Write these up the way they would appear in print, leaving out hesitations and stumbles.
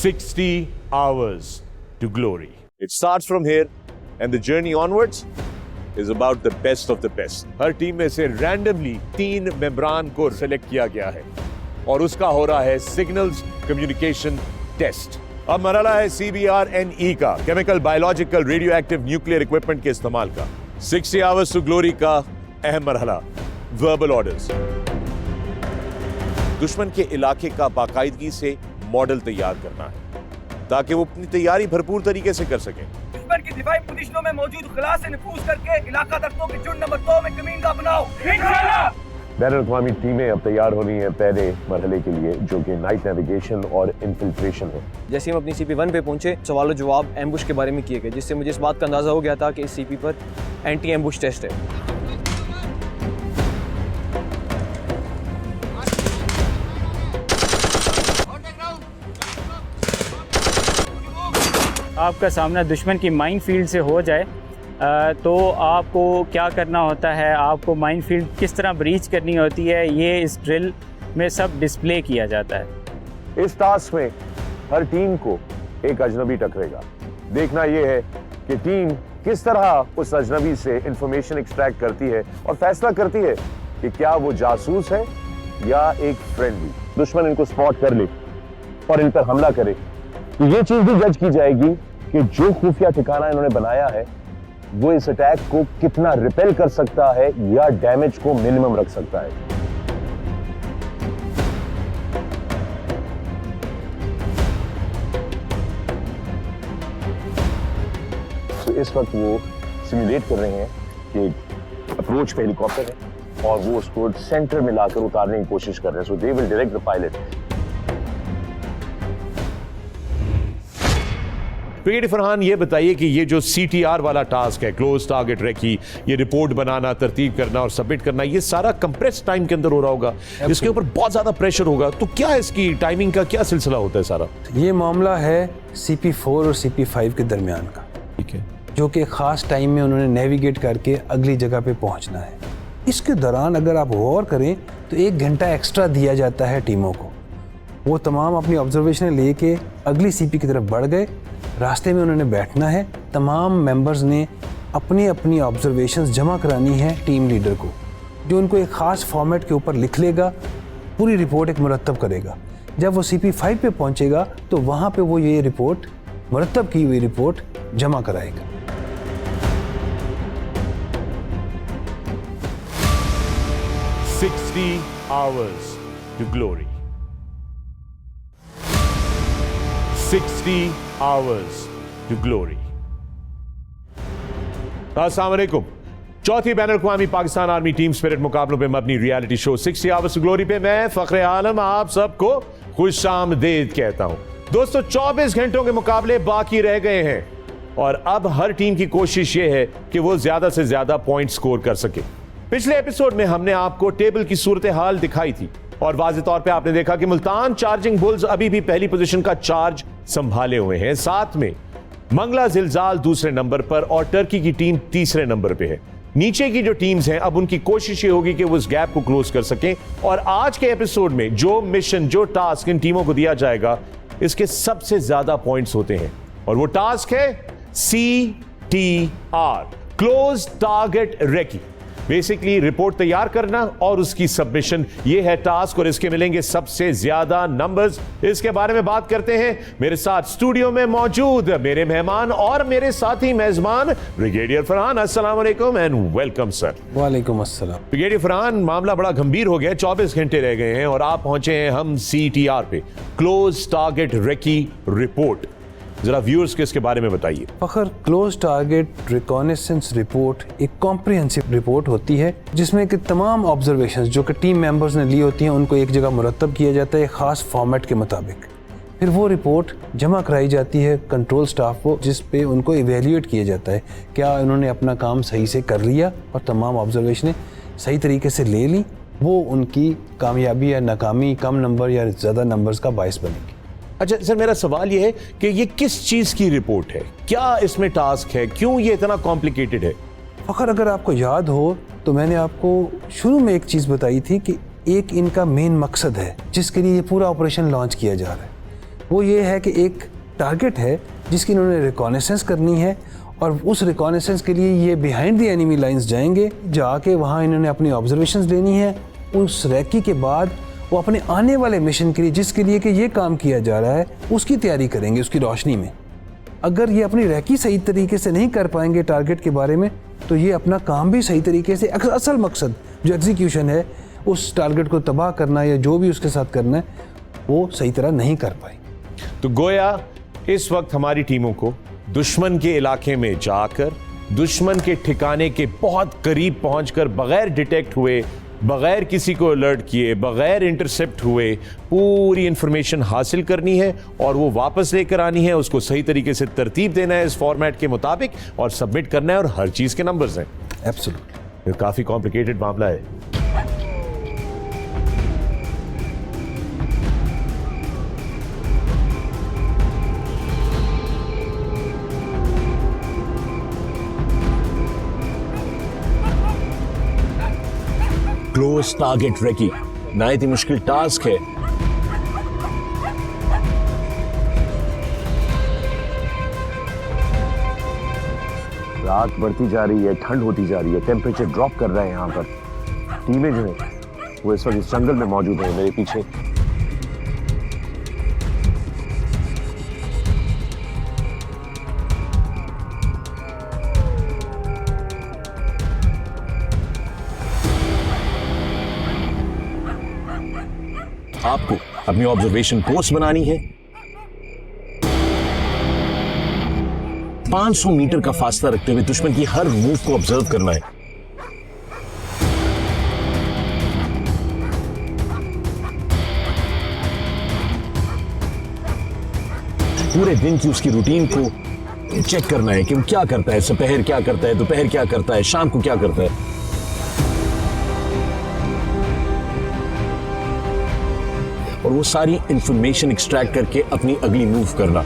60 hours to glory. It starts from here and the journey onwards is about the best of the best. Her team में से randomly 3 मेंबरान को select किया गया है और उसका हो रहा है सिग्नल्स कम्युनिकेशन टेस्ट। अब मरहला है CBRNE का, chemical biological radio active nuclear equipment के इस्तेमाल का। 60 आवर्स टू ग्लोरी का अहम मरहला, वर्बल ऑर्डर्स। दुश्मन के इलाके का बाकायदगी से मॉडल तैयार करना है ताकि वो अपनी तैयारी भरपूर तरीके से कर सकें। दुश्मन की दिफाई पोजीशनों में मौजूद खला से नफूज करके इलाका दस्तों के झुंड नंबर 2 में कमींदा बनाओ। इंशाल्लाह। बैनुल-अक़वामी टीमें अब तैयार हो रही हैं पहले मरहले के लिए, जो कि नाइट नेविगेशन और इन्फिल्ट्रेशन है। जैसे हम अपनी CP1 पे पहुंचे, सवाल जवाब एम्बुश के बारे में किए गए, जिससे मुझे इस बात का अंदाजा हो गया था कि इस CP पर एंटी एम्बुश टेस्ट है। आपका सामना दुश्मन की माइन फील्ड से हो जाए तो आपको क्या करना होता है, आपको माइन फील्ड किस तरह ब्रीच करनी होती है, ये इस ड्रिल में सब डिस्प्ले किया जाता है। इस टास्क में हर टीम को एक अजनबी टकरेगा। देखना यह है कि टीम किस तरह उस अजनबी से इंफॉर्मेशन एक्सट्रैक्ट करती है और फैसला करती है कि क्या वो जासूस है या एक फ्रेंडली। दुश्मन इनको स्पॉट कर ले और इन पर हमला करे तो ये चीज भी जज की जाएगी कि जो खुफिया ठिकाना इन्होंने बनाया है वो इस अटैक को कितना रिपेल कर सकता है या डैमेज को मिनिमम रख सकता है। तो इस वक्त वो सिमुलेट कर रहे हैं कि अप्रोच पे हेलीकॉप्टर है और वो उसको सेंटर में लाकर उतारने की कोशिश कर रहे हैं। So they will direct the pilot. Brigadier Farhan, ये बताइए कि ये जो CTR वाला टास्क है, क्लोज टारगेट रेकी, ये रिपोर्ट बनाना, तरतीब करना और सबमिट करना, ये सारा कंप्रेस टाइम के अंदर हो रहा होगा, इसके ऊपर बहुत ज्यादा प्रेशर होगा, तो क्या इसकी टाइमिंग का क्या सिलसिला होता है सारा? ये मामला है CP4 और CP5 के दरमियान का, ठीक है, जो कि खास टाइम में उन्होंने नेविगेट करके अगली जगह पे पहुंचना है। इसके दौरान अगर आप गौर करें तो 1 घंटा एक्स्ट्रा दिया जाता है टीमों को। वो तमाम अपनी ऑब्जर्वेशन लेके अगली CP की तरफ बढ़ गए। रास्ते में उन्होंने बैठना है। तमाम मेंबर्स ने अपनी अपनी ऑब्जर्वेशंस जमा करानी है टीम लीडर को, जो उनको एक ख़ास फॉर्मेट के ऊपर लिख लेगा, पूरी रिपोर्ट एक मुरतब करेगा। जब वो CP5 पे पहुंचेगा तो वहाँ पे वो ये रिपोर्ट, मुरतब की हुई रिपोर्ट जमा कराएगा। $60 hours to glory. 60 hours to glory. अस्सलाम वालेकुम। चौथी बैनुल-अक़वामी पाकिस्तान आर्मी टीम स्पिरिट मुकाबलों पे मबनी reality show 60 hours to glory पे मैं फख्र आलम आप सबको खुशामदीद कहता हूं। दोस्तों, 24 घंटों के मुकाबले बाकी रह गए हैं और अब हर टीम की कोशिश यह है कि वो ज्यादा से ज्यादा पॉइंट स्कोर कर सके। पिछले एपिसोड में हमने आपको टेबल की सूरत हाल दिखाई थी और वाज़ेह तौर पे आपने देखा कि मुल्तान चार्जिंग बुल्स अभी भी पहली पोजीशन का चार्ज संभाले हुए हैं। साथ में मंगला जिलजाल दूसरे नंबर पर और टर्की की टीम तीसरे नंबर पे है। नीचे की जो टीम्स हैं, अब उनकी कोशिश ये होगी कि वो इस गैप को क्लोज कर सकें और आज के एपिसोड में जो मिशन, जो टास्क इन टीमों को दिया जाएगा, इसके सबसे ज्यादा पॉइंट्स होते हैं और वो टास्क है CTR, close target recce. Basically report तैयार करना और उसकी सबमिशन, ये है टास्क और इसके मिलेंगे सबसे ज्यादा नंबर्स। इसके बारे में बात करते हैं। मेरे साथ स्टूडियो में मौजूद मेरे मेहमान और मेरे साथी मेजबान ब्रिगेडियर फरहान। अस्सलाम वालेकुम एंड वेलकम सर। वालेकुम अस्सलाम। ब्रिगेडियर फरहान, मामला बड़ा गंभीर हो गया, 24 घंटे रह गए हैं और आप पहुंचे हैं हम CTR पे, क्लोज टारगेट रेकी रिपोर्ट। जरा व्यूअर्स के इसके बारे में बताइए। फखर, क्लोज टारगेट रिकॉनेसेंस रिपोर्ट एक कॉम्प्रिहेंसिव रिपोर्ट होती है जिसमें कि तमाम ऑब्जर्वेशंस जो कि टीम मेंबर्स ने ली होती हैं उनको एक जगह मुरतब किया जाता है ख़ास फॉर्मेट के मुताबिक। फिर वो रिपोर्ट जमा कराई जाती है कंट्रोल स्टाफ को, जिस पे उनको इवेल्यूएट किया जाता है क्या उन्होंने अपना काम सही से कर लिया और तमाम ऑब्जर्वेशनें सही तरीके से ले ली। वो उनकी कामयाबी या नाकामी, कम नंबर या ज़्यादा नंबर्स का बायस बनेगी। अच्छा सर, मेरा सवाल यह है कि ये किस चीज की रिपोर्ट है, क्या इसमें टास्क है, क्यों ये इतना कॉम्प्लिकेटेड है? फखर, अगर आपको याद हो तो मैंने आपको शुरू में एक चीज़ बताई थी कि एक इनका मेन मकसद है जिसके लिए ये पूरा ऑपरेशन लॉन्च किया जा रहा है। वो ये है कि एक टारगेट है जिसकी इन्होंने रिकॉनेसेंस करनी है, और उस रिकॉनेसेंस के लिए ये बिहाइंड द एनिमी लाइंस जाएंगे, जाके वहाँ इन्होंने अपनी ऑब्जर्वेशंस लेनी है। उस रैकी के बाद वो अपने आने वाले मिशन के लिए, जिसके लिए कि ये काम किया जा रहा है, उसकी तैयारी करेंगे उसकी रोशनी में। अगर ये अपनी रैकी सही तरीके से नहीं कर पाएंगे टारगेट के बारे में, तो ये अपना काम भी सही तरीके से, असल मकसद जो एग्जीक्यूशन है उस टारगेट को तबाह करना या जो भी उसके साथ करना है, वो सही तरह नहीं कर पाएंगे। तो गोया इस वक्त हमारी टीमों को दुश्मन के इलाके में जाकर, दुश्मन के ठिकाने के बहुत करीब पहुंचकर, बगैर डिटेक्ट हुए, बगैर किसी को अलर्ट किए, बगैर इंटरसेप्ट हुए, पूरी इंफॉर्मेशन हासिल करनी है और वो वापस लेकर आनी है, उसको सही तरीके से तरतीब देना है इस फॉर्मेट के मुताबिक और सबमिट करना है, और हर चीज के नंबर्स हैं। एब्सोल्युटली। ये काफी कॉम्प्लिकेटेड मामला है। क्लोज टारगेट रेकी नायत ही मुश्किल टास्क है। रात बढ़ती जा रही है, ठंड होती जा रही है, टेम्परेचर ड्रॉप कर रहा है। यहाँ पर टीमें जो है वो इस वक्त इस जंगल में मौजूद है मेरे पीछे। आपको अपनी ऑब्जर्वेशन पोस्ट बनानी है। 500 मीटर का फासला रखते हुए दुश्मन की हर मूव को ऑब्जर्व करना है। पूरे दिन की उसकी रूटीन को चेक करना है कि वो क्या करता है, दोपहर क्या करता है, दोपहर क्या करता है, शाम को क्या करता है। और वो सारी इंफॉर्मेशन एक्सट्रैक्ट करके अपनी अगली मूव करना।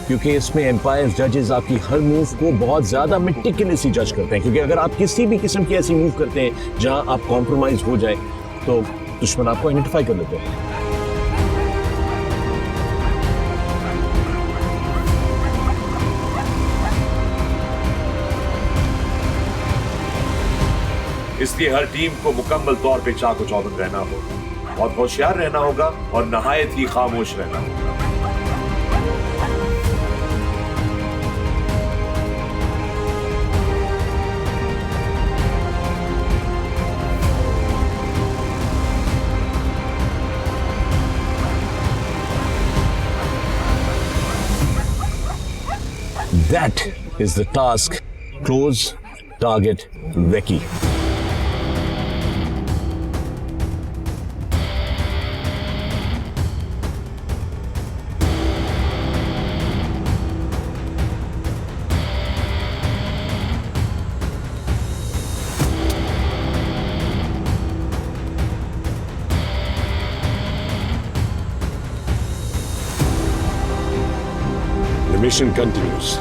क्योंकि इसमें एम्पायर जजेस आपकी हर मूव को बहुत ज्यादा मेटिकुलसली जज करते हैं, क्योंकि अगर आप किसी भी किस्म की ऐसी मूव करते हैं जहां आप कॉम्प्रोमाइज हो जाए तो दुश्मन आपको आइडेंटिफाई कर लेते हैं। इसलिए हर टीम को मुकम्मल तौर पे चाको चौबंद रहना होगा, बहुत होशियार रहना होगा और नहायत ही खामोश रहना होगा। That is the task. Close target recce. The mission continues.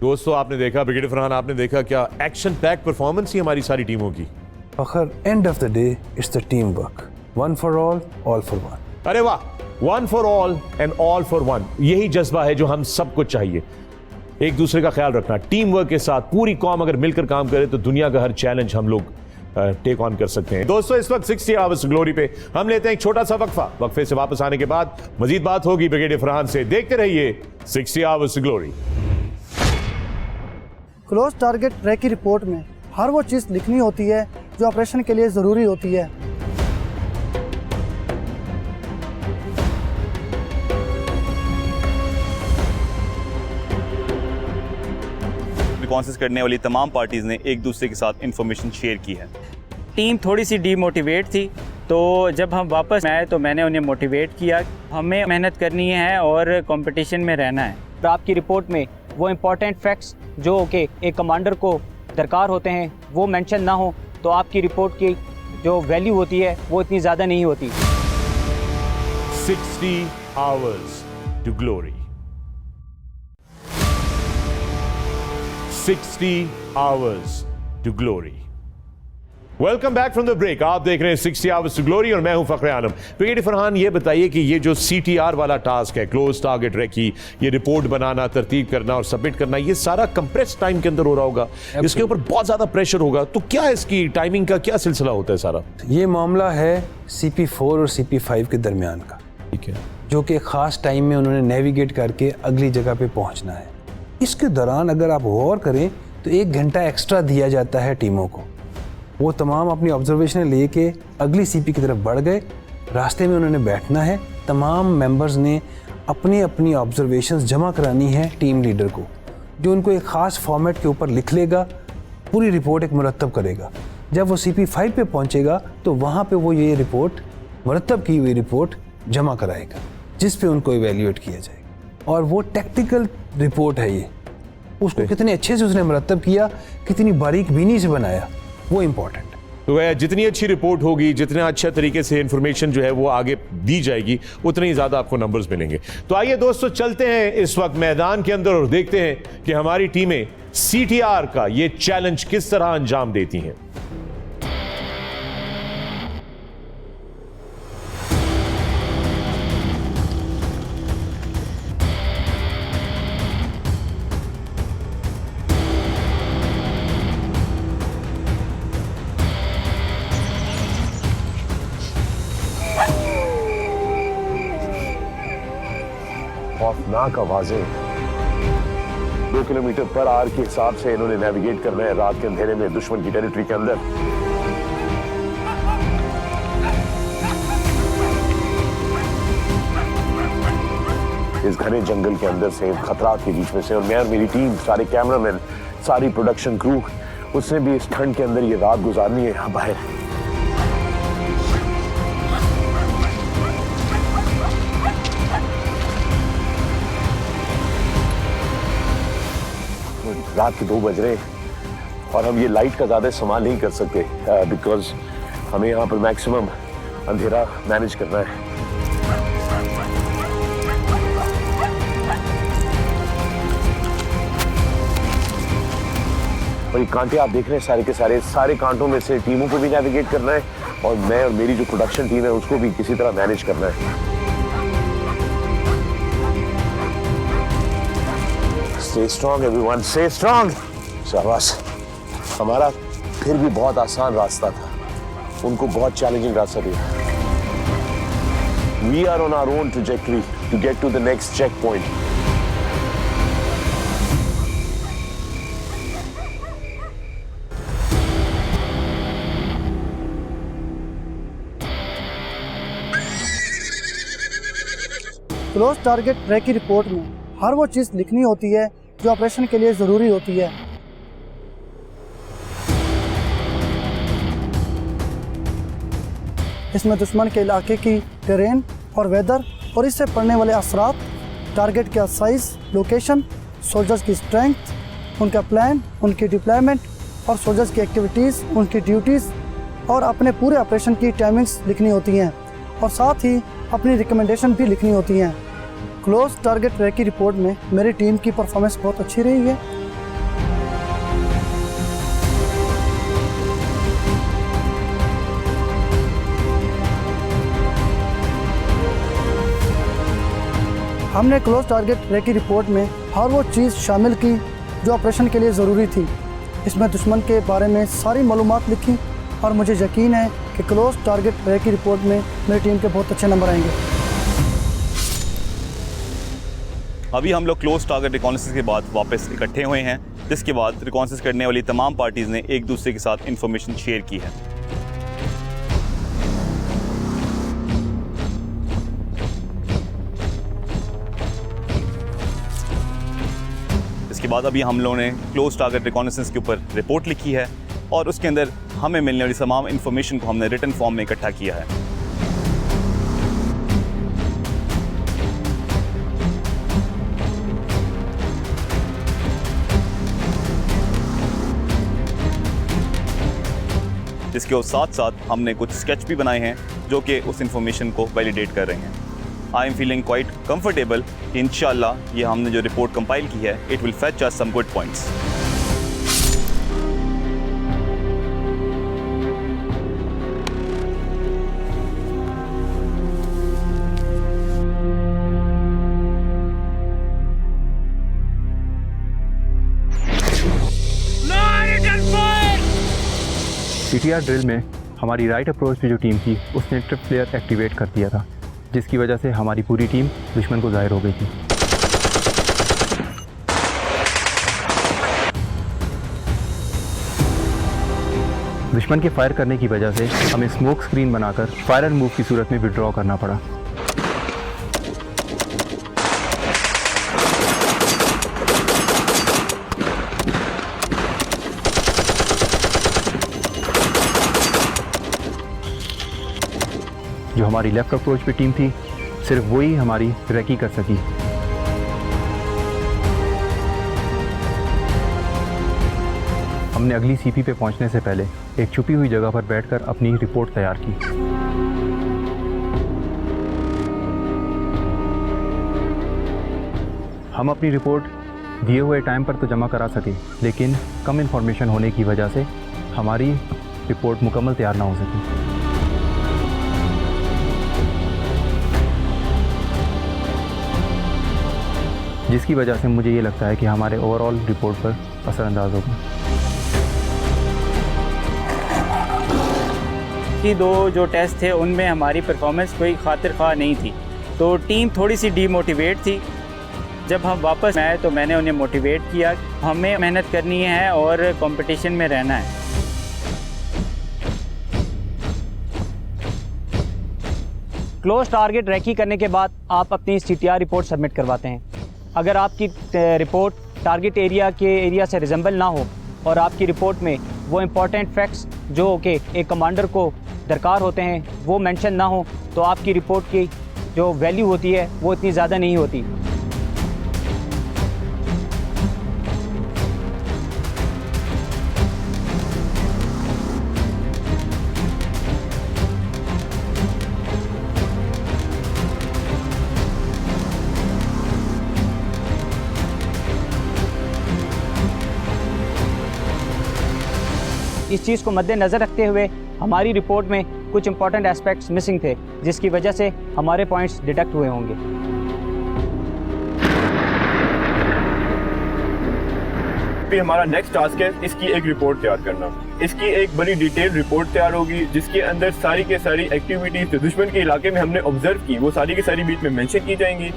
दोस्तों आपने देखा, ब्रिगेडियर फरहान आपने देखा, क्या एक्शन पैक परफॉर्मेंस ही हमारी सारी टीमों की। फखर, end of the day it's the team work, one for all for one. अरे वाह, one for all and all for one, यही जज्बा है जो हम सबको चाहिए। एक दूसरे का ख्याल रखना, टीम वर्क के साथ पूरी कौम अगर मिलकर काम करे तो दुनिया का हर चैलेंज हम लोग टेक ऑन कर सकते हैं। दोस्तों इस वक्त 60 आवर्स ग्लोरी पे हम लेते हैं एक छोटा सा वक्फा। वक्फे से वापस आने के बाद मजीद बात होगी ब्रिगेडियर फरहान से। देखते रहिए 60 hours glory. Close target recce की रिपोर्ट में हर वो चीज़ लिखनी होती है जो ऑपरेशन के लिए ज़रूरी होती है। रिकॉन्सिस करने वाली तमाम पार्टीज़ ने एक दूसरे के साथ इंफॉर्मेशन शेयर की है। टीम थोड़ी सी डीमोटिवेट थी, तो जब हम वापस आए तो मैंने उन्हें मोटिवेट किया। हमें मेहनत करनी है और कंपटीशन में रहना है। तो आपकी रिपोर्ट में वो इम्पोर्टेंट फैक्ट्स जो कि एक कमांडर को दरकार होते हैं वो मेंशन ना हो तो आपकी रिपोर्ट की जो वैल्यू होती है वो इतनी ज़्यादा नहीं होती। 60 hours to glory. 60 hours to glory. Welcome back from the break. आप देख रहे हैं 60 Hours to Glory और मैं हूं फखरे आलम। ब्रिगेडियर फरहान, ये बताइए कि ये जो CTR वाला टास्क है, क्लोज टारगेट रेकी, ये रिपोर्ट बनाना, तरतीब करना और सबमिट करना, ये सारा कंप्रेस टाइम के अंदर हो रहा होगा, इसके ऊपर बहुत ज्यादा प्रेशर होगा, तो क्या इसकी टाइमिंग का क्या सिलसिला होता है सारा? ये मामला है CP4 और CP5 के दरमियान का, ठीक है, जो कि ख़ास टाइम में उन्होंने नेविगेट करके अगली जगह पे पहुंचना है। इसके दौरान अगर आप गौर करें तो 1 घंटा एक्स्ट्रा दिया जाता है टीमों को। वो तमाम अपनी ऑब्जर्वेशन लेके अगली CP की तरफ बढ़ गए। रास्ते में उन्होंने बैठना है। तमाम मेंबर्स ने अपनी अपनी ऑब्जर्वेशंस जमा करानी है टीम लीडर को, जो उनको एक ख़ास फॉर्मेट के ऊपर लिख लेगा, पूरी रिपोर्ट एक मुरतब करेगा। जब वो CP5 पे पहुंचेगा तो वहाँ पे वो ये रिपोर्ट, मुरतब की हुई रिपोर्ट जमा कराएगा, जिस पे उनको इवेल्यूएट किया जाएगा। और वो टेक्निकल रिपोर्ट है, ये उसको कितने अच्छे से उसने मुरतब किया, कितनी बारीक बीनी से बनाया, वो इम्पोर्टेंट। तो जितनी अच्छी रिपोर्ट होगी, जितना अच्छा तरीके से इंफॉर्मेशन जो है वो आगे दी जाएगी, उतने ही ज्यादा आपको नंबर्स मिलेंगे। तो आइए दोस्तों, चलते हैं इस वक्त मैदान के अंदर और देखते हैं कि हमारी टीमें CTR का ये चैलेंज किस तरह अंजाम देती हैं। खौफनाक आवाजें, 2 किलोमीटर पर आवर के हिसाब से इन्होंने नेविगेट करना है रात के अंधेरे में दुश्मन की टेरिटरी के अंदर। इस घने जंगल के अंदर से, खतरात के बीच में से, और मैं और मेरी टीम, सारे कैमरामैन, सारी प्रोडक्शन क्रू, उसने भी इस ठंड के अंदर ये रात गुजारनी है यहाँ बाहर। रात के 2 बज रहे हैं और हम ये लाइट का ज्यादा इस्तेमाल नहीं कर सकते बिकॉज हमें यहाँ पर मैक्सिमम अंधेरा मैनेज करना है। और ये कांटे आप देख रहे हैं सारे के सारे कांटों में से टीमों को भी नेविगेट करना है और मैं और मेरी जो प्रोडक्शन टीम है उसको भी किसी तरह मैनेज करना है। Stay strong everyone, stay strong. शाबाश। हमारा फिर भी बहुत आसान रास्ता था, उनको बहुत चैलेंजिंग रास्ता दिया। We are on our own trajectory to get to the next checkpoint. Close target track की रिपोर्ट में हर वो चीज़ लिखनी होती है जो ऑपरेशन के लिए ज़रूरी होती है। इसमें दुश्मन के इलाके की टेरेन और वेदर और इससे पड़ने वाले असरात, टारगेट का साइज़, लोकेशन, सोल्जर्स की स्ट्रेंथ, उनका प्लान, उनकी डिप्लॉयमेंट और सोल्जर्स की एक्टिविटीज़, उनकी ड्यूटीज़ और अपने पूरे ऑपरेशन की टाइमिंग्स लिखनी होती हैं और साथ ही अपनी रिकमेंडेशन भी लिखनी होती हैं। क्लोज टारगेट ट्रैक की रिपोर्ट में मेरी टीम की परफॉर्मेंस बहुत अच्छी रही है। हमने क्लोज टारगेट ट्रैक की रिपोर्ट में हर वो चीज़ शामिल की जो ऑपरेशन के लिए ज़रूरी थी। इसमें दुश्मन के बारे में सारी मालूमात लिखी और मुझे यकीन है कि क्लोज टारगेट ट्रैक की रिपोर्ट में मेरी टीम के बहुत अच्छे नंबर आएंगे। अभी हम लोग क्लोज टारगेट रिकॉन्सिस के बाद वापस इकट्ठे हुए हैं, जिसके बाद रिकॉन्सिस करने वाली तमाम पार्टीज़ ने एक दूसरे के साथ इंफॉर्मेशन शेयर की है। इसके जिसके बाद अभी हम लोगों ने क्लोज टारगेट रिकॉनेसेंस के ऊपर रिपोर्ट लिखी है और उसके अंदर हमें मिलने वाली तमाम इन्फॉर्मेशन को हमने रिटन फॉर्म में इकट्ठा किया है। जिसके साथ साथ हमने कुछ स्केच भी बनाए हैं जो कि उस इंफॉर्मेशन को वैलिडेट कर रहे हैं। I am feeling quite comfortable कि इंशाल्लाह ये हमने जो रिपोर्ट कंपाइल की है it will fetch us some good points. CTR drill में हमारी राइट अप्रोच पे जो टीम थी उसने ट्रिप फ्लेयर एक्टिवेट कर दिया था, जिसकी वजह से हमारी पूरी टीम दुश्मन को ज़ाहिर हो गई थी। दुश्मन के फायर करने की वजह से हमें स्मोक स्क्रीन बनाकर फायर एंड मूव की सूरत में विड्रॉ करना पड़ा। जो हमारी लेफ्ट अप्रोच पे टीम थी सिर्फ वही हमारी रैकी कर सकी। हमने अगली सीपी पे पहुंचने से पहले एक छुपी हुई जगह पर बैठकर अपनी रिपोर्ट तैयार की। हम अपनी रिपोर्ट दिए हुए टाइम पर तो जमा करा सके, लेकिन कम इंफॉर्मेशन होने की वजह से हमारी रिपोर्ट मुकम्मल तैयार ना हो सकी। जिसकी वजह से मुझे ये लगता है कि हमारे ओवरऑल रिपोर्ट पर असरअंदाज होगा। कि दो जो टेस्ट थे उनमें हमारी परफॉर्मेंस कोई खातिर ख्वाह नहीं थी, तो टीम थोड़ी सी डीमोटिवेट थी। जब हम वापस आए तो मैंने उन्हें मोटिवेट किया, हमें मेहनत करनी है और कंपटीशन में रहना है। क्लोज टारगेट रैकी करने के बाद आप अपनी CTR रिपोर्ट सबमिट करवाते हैं। अगर आपकी रिपोर्ट टारगेट एरिया के एरिया से रिजेंबल ना हो और आपकी रिपोर्ट में वो इम्पॉर्टेंट फैक्ट्स जो कि एक कमांडर को दरकार होते हैं वो मेंशन ना हो, तो आपकी रिपोर्ट की जो वैल्यू होती है वो इतनी ज़्यादा नहीं होती। इस चीज़ को मद्देनज़र रखते हुए हमारी रिपोर्ट में कुछ इंपॉर्टेंट एस्पेक्ट्स मिसिंग थे, जिसकी वजह से हमारे पॉइंट्स डिडक्ट हुए होंगे। भी हमारा नेक्स्ट टास्क है इसकी एक रिपोर्ट तैयार करना। इसकी एक बड़ी डिटेल रिपोर्ट तैयार होगी जिसके अंदर सारी के सारी एक्टिविटीज जो दुश्मन के इलाके में हमने ऑब्जर्व की वो सारी की सारी बीच में मेंशन की जाएंगी।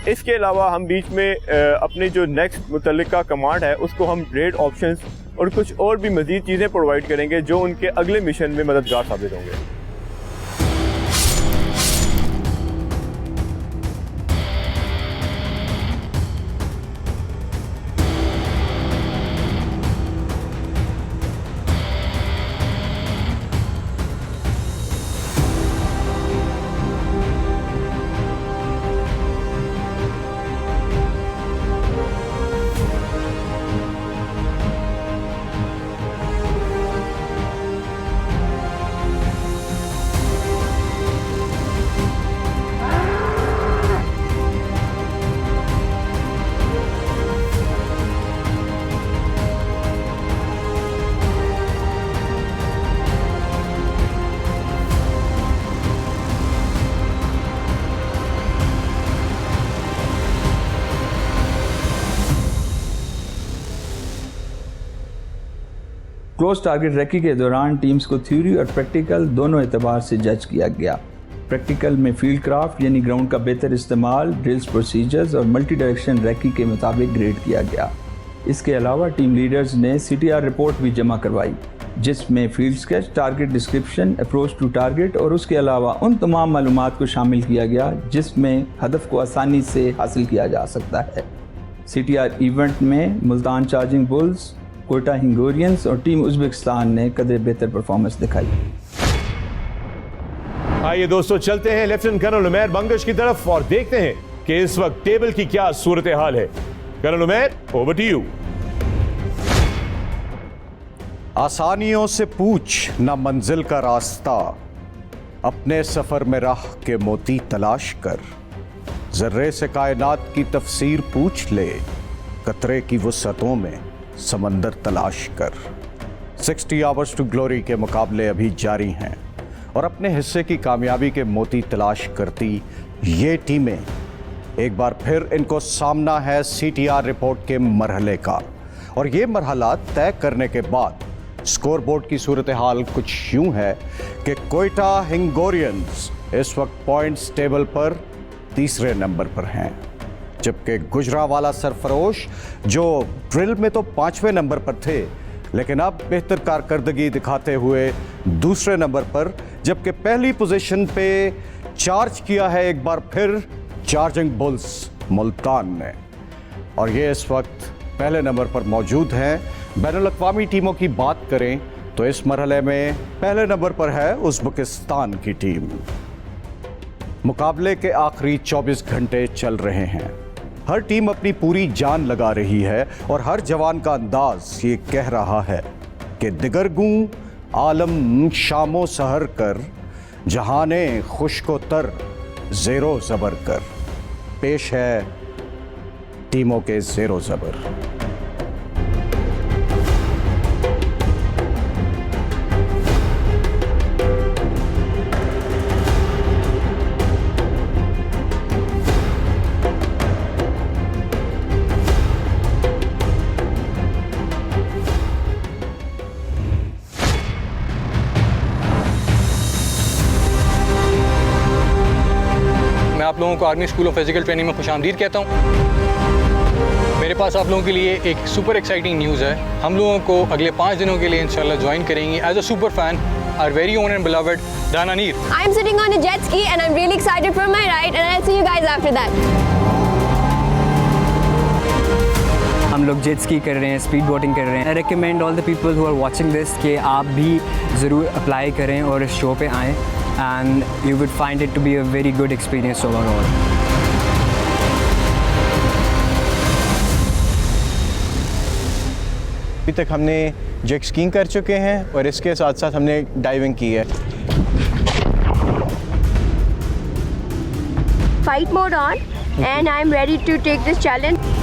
इसके अलावा हम बीच में अपनी जो नेक्स्ट मुतल्लिका कमांड है उसको हम रेड ऑप्शंस और कुछ और भी मज़ीद चीज़ें प्रोवाइड करेंगे जो उनके अगले मिशन में मददगार साबित होंगे। क्लोज टारगेट रेकी के दौरान टीम्स को थ्योरी और प्रैक्टिकल दोनों एतबार से जज किया गया। प्रैक्टिकल में फील्ड क्राफ्ट यानी ग्राउंड का बेहतर इस्तेमाल, ड्रिल्स, प्रोसीजर्स और मल्टी डायरेक्शन रेकी के मुताबिक ग्रेड किया गया। इसके अलावा टीम लीडर्स ने CTR रिपोर्ट भी जमा करवाई, जिसमें field sketch, target description, approach to target और उसके अलावा उन तमाम मालूमात को शामिल किया गया जिसमें हदफ को आसानी से हासिल किया जा सकता है। CTR इवेंट में मुल्तान चार्जिंग बुल्स, कोयटा हिंगोरियंस और टीम उज़्बेकिस्तान ने कदर बेहतर परफॉर्मेंस दिखाई। आइए दोस्तों, चलते हैं लेफ्टिनेंट कर्नल उमैर बंगश की तरफ और देखते हैं कि इस वक्त टेबल की क्या सूरत हाल है। Colonel Umair, over to you. आसानियों से पूछ न मंजिल का रास्ता, अपने सफर में राह के मोती तलाश कर, जर्रे से कायनात की तफसीर पूछ ले, कतरे की वुसअतों में समंदर तलाश कर। 60 आवर्स टू ग्लोरी के मुकाबले अभी जारी हैं और अपने हिस्से की कामयाबी के मोती तलाश करती ये टीमें, एक बार फिर इनको सामना है CTR रिपोर्ट के मरहले का। और ये मरहला तय करने के बाद स्कोरबोर्ड की सूरत हाल कुछ यूं है कि कोयटा हिंगोरियंस इस वक्त पॉइंट्स टेबल पर तीसरे नंबर पर हैं, जबकि गुजरावाला सरफरोश जो ड्रिल में तो 5वें नंबर पर थे लेकिन अब बेहतर कारकर्दगी दिखाते हुए दूसरे नंबर पर, जबकि पहली पोजीशन पे चार्ज किया है एक बार फिर चार्जिंग बुल्स मुल्तान ने, और ये इस वक्त पहले नंबर पर मौजूद हैं। बैनुल-अक़वामी टीमों की बात करें तो इस मरहले में पहले नंबर पर है उज़्बेकिस्तान की टीम। मुकाबले के आखिरी 24 घंटे चल रहे हैं, हर टीम अपनी पूरी जान लगा रही है और हर जवान का अंदाज ये कह रहा है कि दिगरगूं आलम शामो सहर कर, जहाने खुशको तर ज़ेरो ज़बर कर। पेश है टीमों के ज़ेरो ज़बर। आप लोगों को army school of physical training में खुशामदीद कहता हूँ। मेरे पास आप लोगों के लिए एक सुपर एक्साइटिंग न्यूज़ है। हम लोगों को अगले 5 दिनों के लिए इंशाल्लाह ज्वाइन करेंगी as a super fan our very own and beloved Dananeer. I am sitting on a jet ski and I am really excited for my ride and I will see you guys after that. हम लोग jet ski कर रहे हैं, speed boating कर रहे हैं। I recommend all the people who are watching this कि आप भी ज़रूर अप्लाई करें और इस शो पे आएँ and you would find it to be a very good experience overall. अभी तक हमने जेट स्कीइंग कर चुके हैं और इसके साथ साथ हमने डाइविंग की है। Fight mode on and I am ready to take this challenge.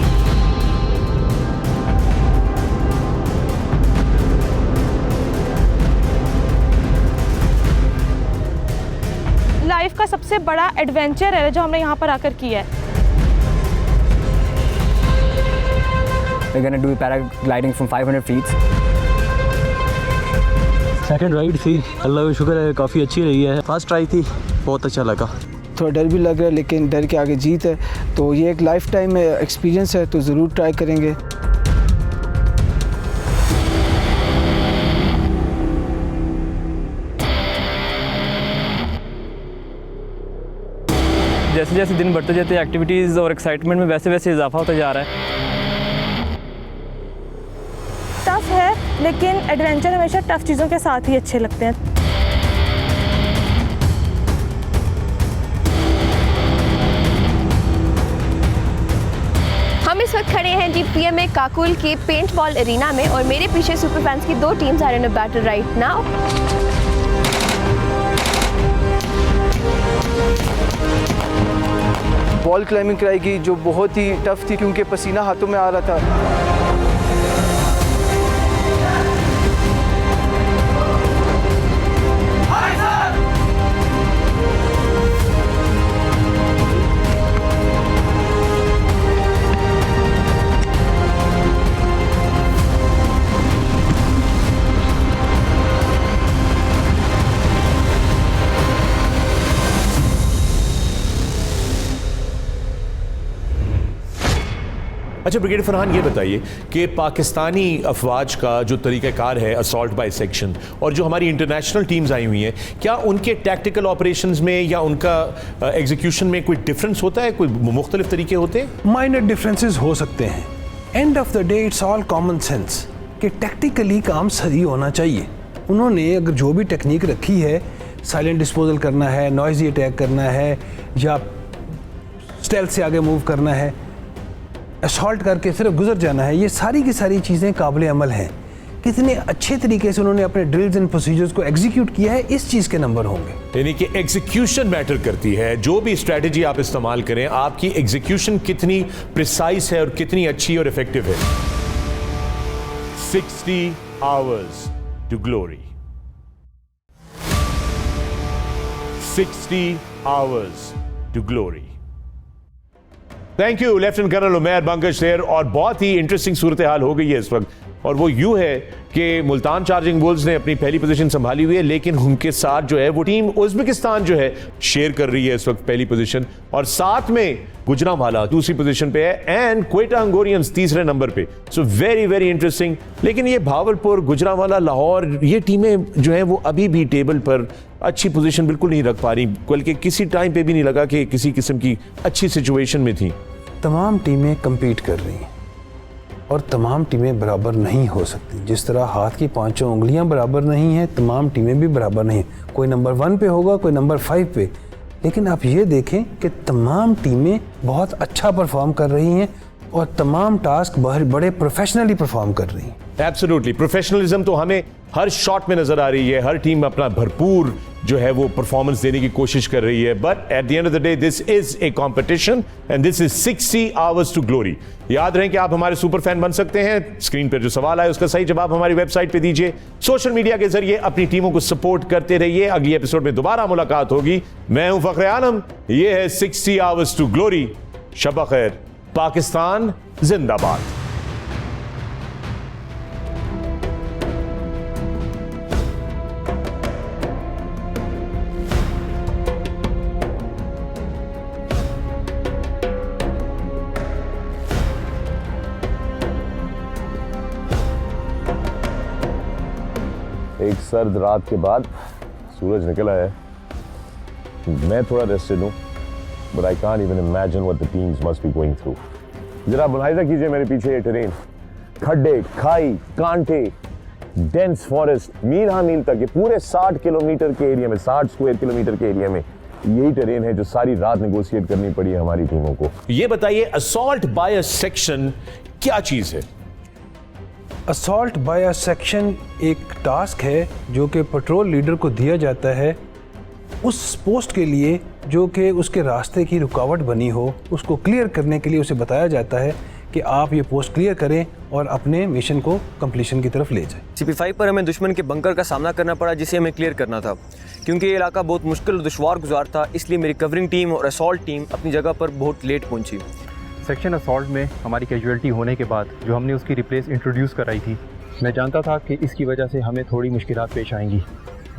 Life का सबसे बड़ा एडवेंचर है जो हमने यहाँ पर आकर किया है। We're gonna do paragliding from 500 feet. Second ride थी, अल्लाह का शुक्र है काफ़ी अच्छी रही है। फर्स्ट ट्राई थी, बहुत अच्छा लगा। थोड़ा डर भी लग रहा है लेकिन डर के आगे जीत है, तो ये एक लाइफ टाइम एक्सपीरियंस है, तो ज़रूर ट्राई करेंगे। जैसे जैसे दिन बढ़ते जाते हैं एक्टिविटीज़ और एक्साइटमेंट में वैसे वैसे इजाफा होता जा रहा है। टफ है लेकिन एडवेंचर हमेशा टफ चीज़ों के साथ ही अच्छे लगते हैं। हम इस वक्त खड़े हैं GPM में काकुल के पेंट बॉल एरिना में और मेरे पीछे सुपर फैंस की 2 teams are in a battle right now. Wall climbing कराई गई जो बहुत ही टफ थी क्योंकि पसीना हाथों में आ रहा था। अच्छा ब्रिगेडियर फरहान, ये बताइए कि पाकिस्तानी अफवाज का जो तरीक़ाकार है असॉल्ट बाय सेक्शन और जो हमारी इंटरनेशनल टीम्स आई हुई हैं, क्या उनके टैक्टिकल ऑपरेशंस में या उनका एग्जीक्यूशन में कोई डिफरेंस होता है, कोई मुख्तलिफ तरीके होते हैं? माइनर डिफरेंसेस हो सकते हैं। And of the day it's all common sense कि टैक्टिकली काम सही होना चाहिए। उन्होंने अगर जो भी टेक्निक रखी है, साइलेंट डिस्पोजल करना है, नॉइजी अटैक करना है या स्टेल्थ से आगे मूव करना है, असॉल्ट करके सिर्फ गुजर जाना है, ये सारी की सारी चीज़ें काबिल अमल हैं। कितने अच्छे तरीके से उन्होंने अपने ड्रिल्स एंड प्रोसीजर्स को एग्जीक्यूट किया है, इस चीज़ के नंबर होंगे। यानी कि एग्जीक्यूशन मैटर करती है। जो भी स्ट्रेटजी आप इस्तेमाल करें, आपकी एग्जीक्यूशन कितनी प्रिसाइज है और कितनी अच्छी और इफेक्टिव है। 60 hours to glory. 60 hours to glory. Thank you lieutenant colonel Umair Bangash Sher. और बहुत ही इंटरेस्टिंग सूरत हाल हो गई है इस वक्त, और वो यूं है कि मुल्तान चार्जिंग बुल्स ने अपनी पहली पोजीशन संभाली हुई है, लेकिन उनके साथ जो है वो टीम उज्बेकिस्तान जो है शेयर कर रही है इस वक्त पहली पोजीशन, और साथ में गुजरांवाला दूसरी पोजीशन पे है एंड क्वेटा हंगोरियंस तीसरे नंबर पे। So very very interesting. लेकिन ये भावलपुर, गुजरांवाला, लाहौर, ये टीमें जो है वो अभी भी टेबल पर अच्छी पोजीशन बिल्कुल नहीं रख पा रही, बल्कि किसी टाइम पे भी नहीं लगा कि किसी किस्म की अच्छी सिचुएशन में थी। तमाम टीमें कम्पीट कर रही हैं और तमाम टीमें बराबर नहीं हो सकती। जिस तरह हाथ की पांचों उंगलियां बराबर नहीं हैं, तमाम टीमें भी बराबर नहीं हैं। कोई नंबर 1 पे होगा, कोई नंबर 5 पे। लेकिन आप ये देखें कि तमाम टीमें बहुत अच्छा परफॉर्म कर रही हैं और तमाम टास्क बड़े प्रोफेशनली परफॉर्म कर रही हैं। एब्सोल्युटली, प्रोफेशनलिज्म तो हमें हर शॉट में नजर आ रही है। हर टीम अपना भरपूर जो है वो परफॉर्मेंस देने की कोशिश कर रही है। But at the end of the day this is a competition and this is 60 hours to glory. याद रहे कि आप हमारे सुपर फैन बन सकते हैं। स्क्रीन पर जो सवाल आए उसका सही जवाब हमारी वेबसाइट पे दीजिए। सोशल मीडिया के जरिए अपनी टीमों को सपोर्ट करते रहिए। अगली एपिसोड में दोबारा मुलाकात होगी। मैं हूं फखरे आलम, ये है 60 hours टू ग्लोरी। शब खैर, पाकिस्तान जिंदाबाद। एक सर्द रात के बाद सूरज निकला है। मैं थोड़ा रेस्टेड हूं, but I can't even imagine what the teams must be going through. जरा मुलाहिजा कीजिए मेरे पीछे ये टेरेन, खड्डे, खाई, कांटे, डेंस फॉरेस्ट, मील हाँ मील तक, ये पूरे 60 किलोमीटर के एरिया में, 60 स्क्वायर किलोमीटर के एरिया में यही टेरेन है जो सारी रात नेगोशिएट करनी पड़ी है हमारी टीमों को। ये बताइए, असॉल्ट बाय अ सेक्शन क्या चीज है? असॉल्ट बाय अ सेक्शन एक टास्क है जो कि पेट्रोल लीडर को दिया जाता है उस पोस्ट के लिए जो कि उसके रास्ते की रुकावट बनी हो। उसको क्लियर करने के लिए उसे बताया जाता है कि आप ये पोस्ट क्लियर करें और अपने मिशन को कंप्लीशन की तरफ ले जाएं। CP5 पर हमें दुश्मन के बंकर का सामना करना पड़ा, जिसे हमें क्लियर करना था। क्योंकि ये इलाका बहुत मुश्किल और दुश्वार गुजार था, इसलिए मेरी कवरिंग टीम और असॉल्ट टीम अपनी जगह पर बहुत लेट पहुंची। सेक्शन असॉल्ट में हमारी कैजुअलिटी होने के बाद जो हमने उसकी रिप्लेस इंट्रोड्यूस कराई थी, मैं जानता था कि इसकी वजह से हमें थोड़ी मुश्किलात पेश आएंगी,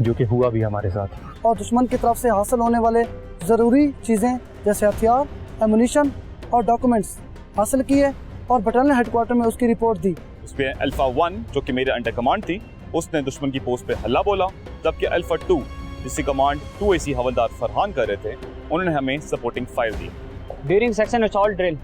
जो कि हुआ भी हमारे साथ। और दुश्मन की तरफ से हासिल होने वाले ज़रूरी चीज़ें जैसे हथियार, एमुनिशन और डॉक्यूमेंट्स हासिल किए और बटालियन हेडक्वार्टर में उसकी रिपोर्ट दी। उसमें अल्फा 1 जो कि मेरे अंडर कमांड थी, उसने दुश्मन की पोस्ट पे हल्ला बोला, जबकि अल्फा 2 जिसकी कमांड 2AC हवलदार फरहान कर रहे थे, उन्होंने हमें सपोर्टिंग फायर दी। During section assault drill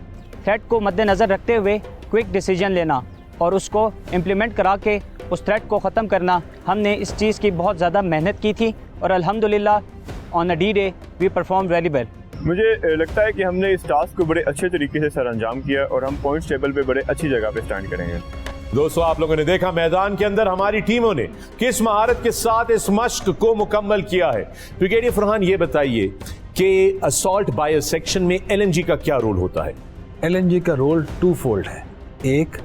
threat को मद्देनज़र रखते हुए क्विक डिसीजन लेना और उसको इम्प्लीमेंट करा के उस थ्रेट को ख़त्म करना, हमने इस चीज़ की बहुत ज़्यादा मेहनत की थी और अल्हम्दुलिल्लाह on a D-Day we perform very well. मुझे लगता है कि हमने इस टास्क को बड़े अच्छे तरीके से सर अंजाम किया और हम पॉइंट्स टेबल पे बड़े अच्छी जगह पे स्टैंड करेंगे। दोस्तों, आप लोगों ने देखा मैदान के अंदर हमारी टीमों ने किस महारत के साथ इस मश्क को मुकम्मल किया है। ब्रिगेडियर फरहान, ये बताइए कि असॉल्ट बाय अ सेक्शन में LNG का क्या रोल होता है? LNG का रोल 2-fold है। एक,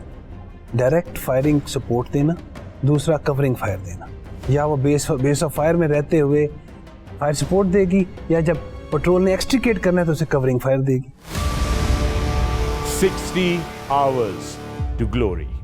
डायरेक्ट फायरिंग सपोर्ट देना, दूसरा कवरिंग फायर देना। या वो बेस ऑफ फायर में रहते हुए फायर सपोर्ट देगी, या जब पेट्रोल ने एक्सट्रिकेट करना है तो उसे कवरिंग फायर देगी। 60 hours to glory।